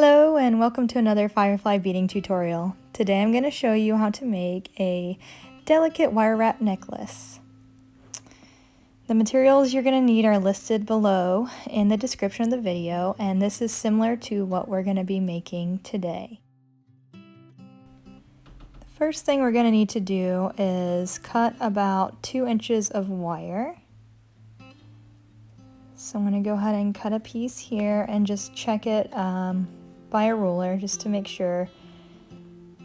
Hello and welcome to another firefly beading tutorial. Today I'm going to show you how to make a delicate wire wrap necklace. The materials you're going to need are listed below in the description of the video, and this is similar to what we're going to be making today. The first thing we're going to need to do is cut about 2 inches of wire. So I'm going to go ahead and cut a piece here and just check it by a ruler just to make sure.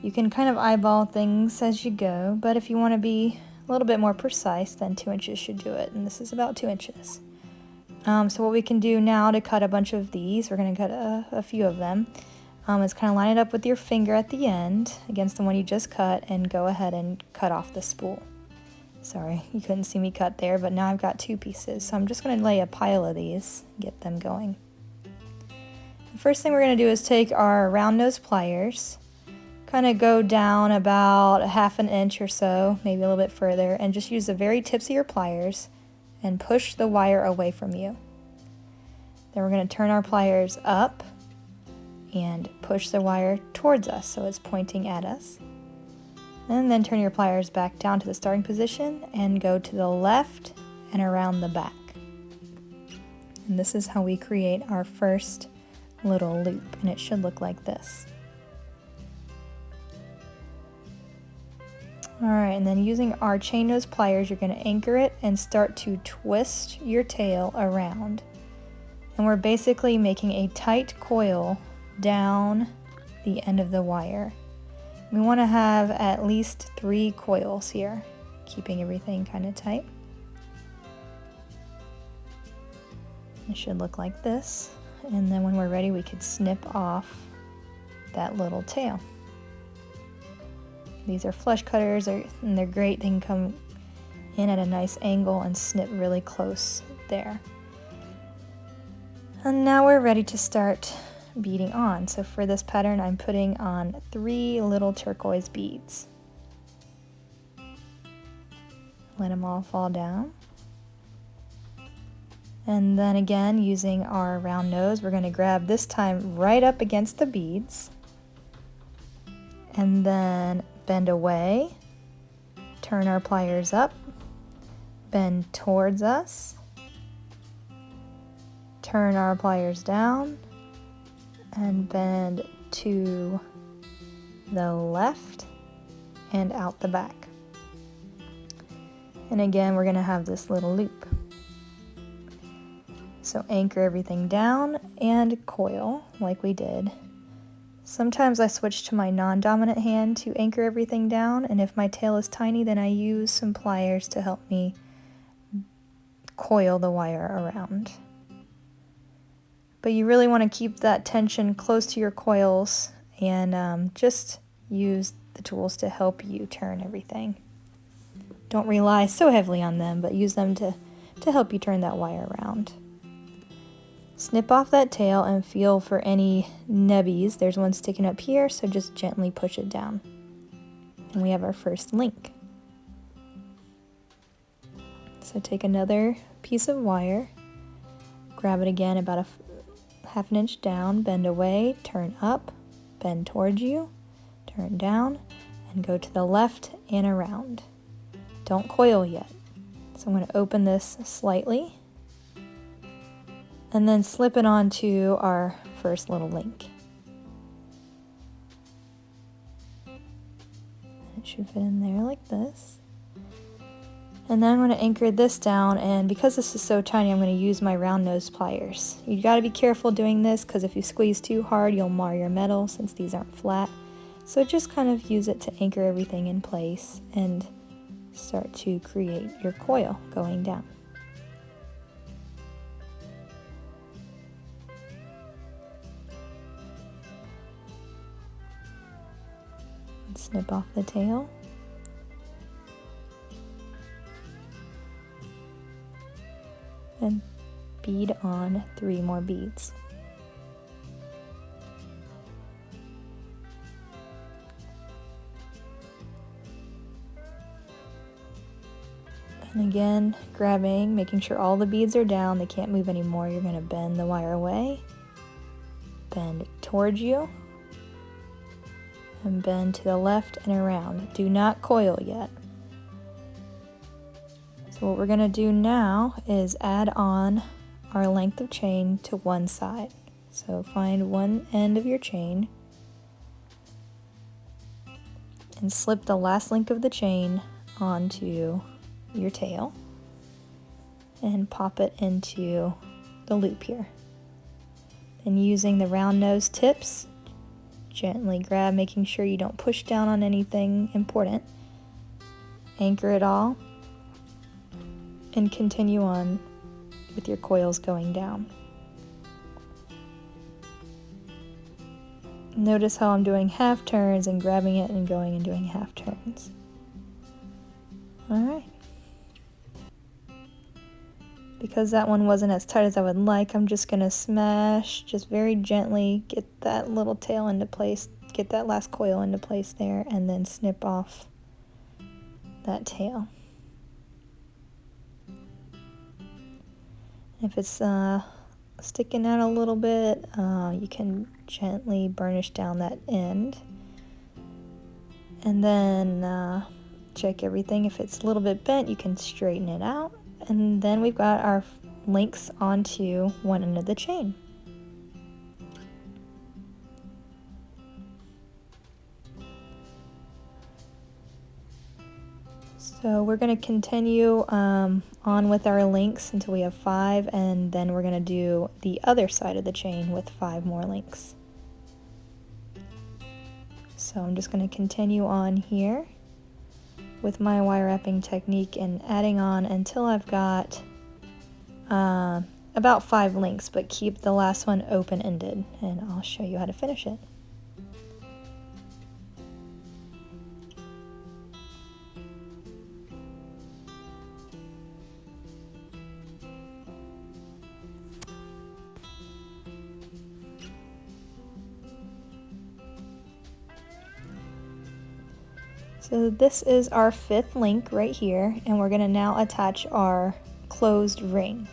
You can kind of eyeball things as you go, but if you want to be a little bit more precise, then 2 inches should do it, and this is about 2 inches. So what we can do now to cut a bunch of these, we're going to cut a few of them, is kind of line it up with your finger at the end against the one you just cut and go ahead and cut off the spool. Sorry, you couldn't see me cut there, but now I've got 2 pieces, so I'm just going to lay a pile of these, get them going. The first thing we're going to do is take our round nose pliers, kind of go down about 1/2 inch or so, maybe a little bit further, and just use the very tips of your pliers and push the wire away from you. Then we're going to turn our pliers up and push the wire towards us so it's pointing at us. And then turn your pliers back down to the starting position and go to the left and around the back. And this is how we create our first little loop, and it should look like this. Alright, and then using our chain nose pliers, you're going to anchor it and start to twist your tail around. And we're basically making a tight coil down the end of the wire. We want to have at least 3 coils here, keeping everything kind of tight. It should look like this, and then when we're ready we could snip off that little tail. These are flush cutters, and they're great. They can come in at a nice angle and snip really close there. And now we're ready to start beading on. So for this pattern I'm putting on 3 little turquoise beads. Let them all fall down. And then again, using our round nose, we're going to grab this time right up against the beads and then bend away, turn our pliers up, bend towards us, turn our pliers down, and bend to the left and out the back. And again, we're going to have this little loop. So anchor everything down and coil like we did. Sometimes I switch to my non-dominant hand to anchor everything down, and if my tail is tiny, then I use some pliers to help me coil the wire around. But you really want to keep that tension close to your coils and just use the tools to help you turn everything. Don't rely so heavily on them, but use them to help you turn that wire around. Snip off that tail and feel for any nubbies. There's one sticking up here, so just gently push it down. And we have our first link. So take another piece of wire, grab it again about 1/2 inch down, bend away, turn up, bend towards you, turn down, and go to the left and around. Don't coil yet. So I'm going to open this slightly and then slip it onto our first little link. It should fit in there like this. And then I'm going to anchor this down, and because this is so tiny, I'm going to use my round nose pliers. You got to be careful doing this because if you squeeze too hard, you'll mar your metal since these aren't flat. So just kind of use it to anchor everything in place and start to create your coil going down. Snip off the tail. And bead on 3 more beads. And again, grabbing, making sure all the beads are down, they can't move anymore. You're going to bend the wire away, bend towards you, and bend to the left and around. Do not coil yet. So what we're going to do now is add on our length of chain to one side. So find one end of your chain and slip the last link of the chain onto your tail and pop it into the loop here. And using the round nose tips, gently grab, making sure you don't push down on anything important. Anchor it all and continue on with your coils going down. Notice how I'm doing half turns and grabbing it and going and doing half turns. Alright. Because that one wasn't as tight as I would like, I'm just going to smash, just very gently get that little tail into place, get that last coil into place there, and then snip off that tail. If it's sticking out a little bit, you can gently burnish down that end. And then check everything. If it's a little bit bent, you can straighten it out. And then we've got our links onto one end of the chain. So we're going to continue on with our links until we have 5, and then we're going to do the other side of the chain with 5 more links. So I'm just going to continue on here with my wire wrapping technique and adding on until I've got about 5 links, but keep the last one open-ended, and I'll show you how to finish it. So this is our 5th link right here, and we're going to now attach our closed ring.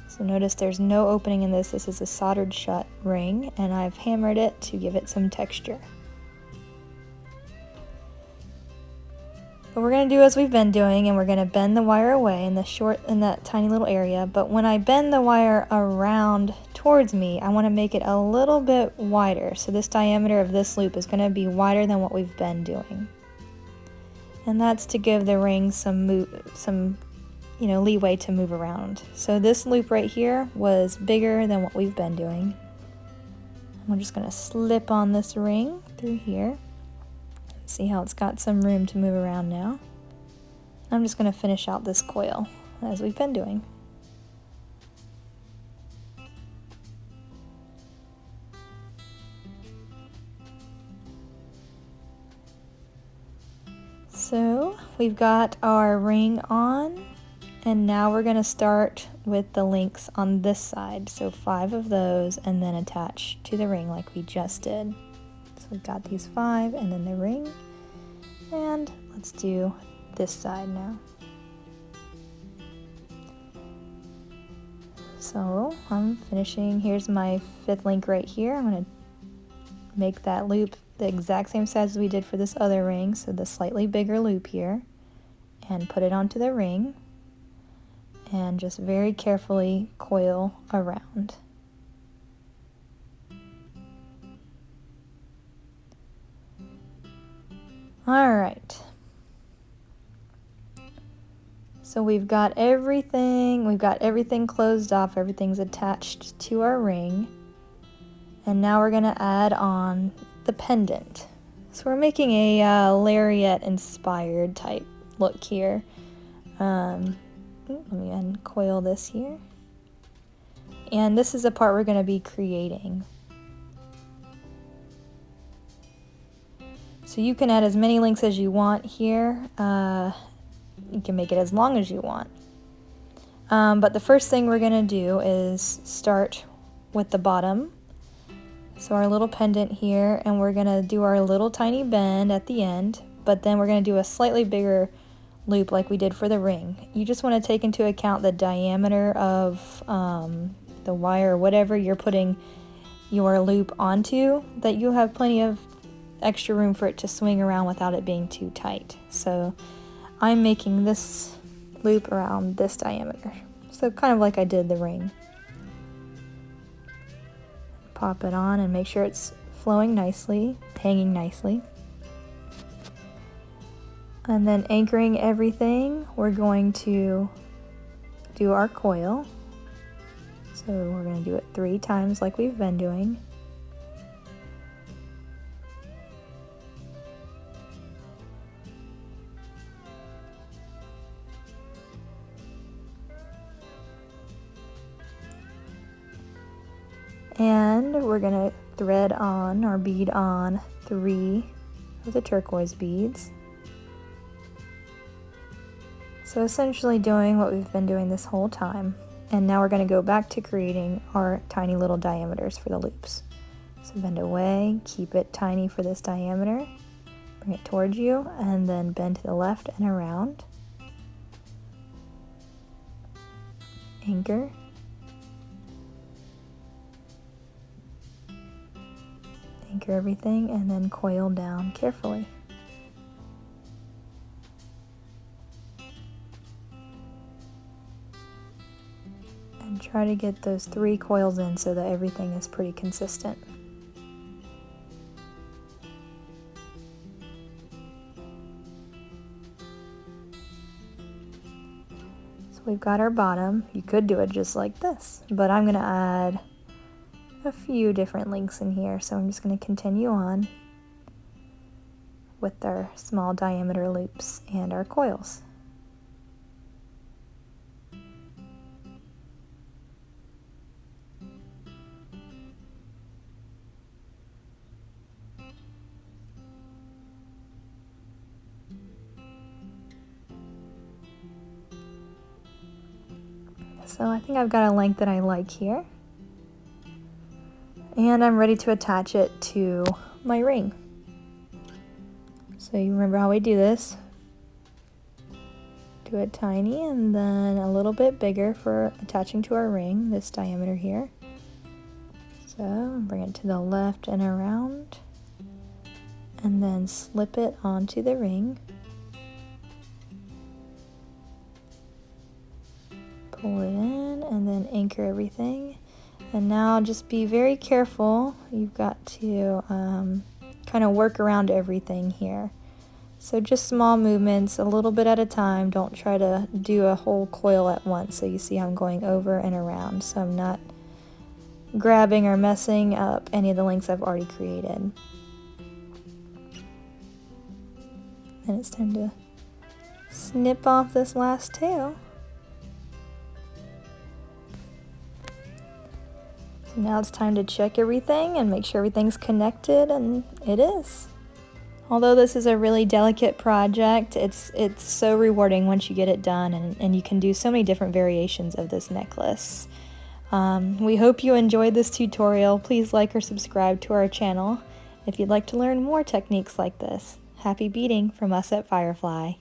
So notice there's no opening in this. This is a soldered shut ring, and I've hammered it to give it some texture. But we're going to do as we've been doing, and we're going to bend the wire away in that tiny little area. But when I bend the wire around towards me, I want to make it a little bit wider. So this diameter of this loop is going to be wider than what we've been doing. And that's to give the ring some leeway to move around. So this loop right here was bigger than what we've been doing. I'm just going to slip on this ring through here. See how it's got some room to move around now. I'm just going to finish out this coil as we've been doing. So we've got our ring on, and now we're going to start with the links on this side. So 5 of those, and then attach to the ring like we just did. So we've got these 5 and then the ring, and let's do this side now. So I'm finishing, here's my 5th link right here. I'm going to make that loop the exact same size as we did for this other ring, so the slightly bigger loop here, and put it onto the ring, and just very carefully coil around. Alright, so we've got everything closed off, everything's attached to our ring, and now we're going to add on the pendant. So we're making a Lariat inspired type look here. Let me uncoil this here, and this is the part we're going to be creating. So you can add as many links as you want here. You can make it as long as you want. But the first thing we're going to do is start with the bottom. So our little pendant here, and we're going to do our little tiny bend at the end, but then we're going to do a slightly bigger loop like we did for the ring. You just want to take into account the diameter of the wire, whatever you're putting your loop onto, that you have plenty of extra room for it to swing around without it being too tight. So I'm making this loop around this diameter, so kind of like I did the ring. Pop it on and make sure it's flowing nicely, hanging nicely. And then anchoring everything, we're going to do our coil. So we're going to do it 3 times like we've been doing. And we're going to thread on or bead on 3 of the turquoise beads. So essentially doing what we've been doing this whole time. And now we're going to go back to creating our tiny little diameters for the loops. So bend away, keep it tiny for this diameter, bring it towards you, and then bend to the left and around. Anchor. Anchor everything and then coil down carefully. And try to get those 3 coils in so that everything is pretty consistent. So we've got our bottom. You could do it just like this, but I'm going to add a few different links in here, so I'm just going to continue on with our small diameter loops and our coils. So I think I've got a length that I like here. And I'm ready to attach it to my ring. So you remember how we do this. Do it tiny and then a little bit bigger for attaching to our ring, this diameter here. So bring it to the left and around. And then slip it onto the ring. Pull it in and then anchor everything. And now just be very careful. You've got to kind of work around everything here. So just small movements, a little bit at a time. Don't try to do a whole coil at once. So you see how I'm going over and around. So I'm not grabbing or messing up any of the links I've already created. And it's time to snip off this last tail. Now it's time to check everything and make sure everything's connected, and it is. Although this is a really delicate project, it's so rewarding once you get it done, and you can do so many different variations of this necklace. We hope you enjoyed this tutorial. Please like or subscribe to our channel if you'd like to learn more techniques like this. Happy beading from us at Firefly.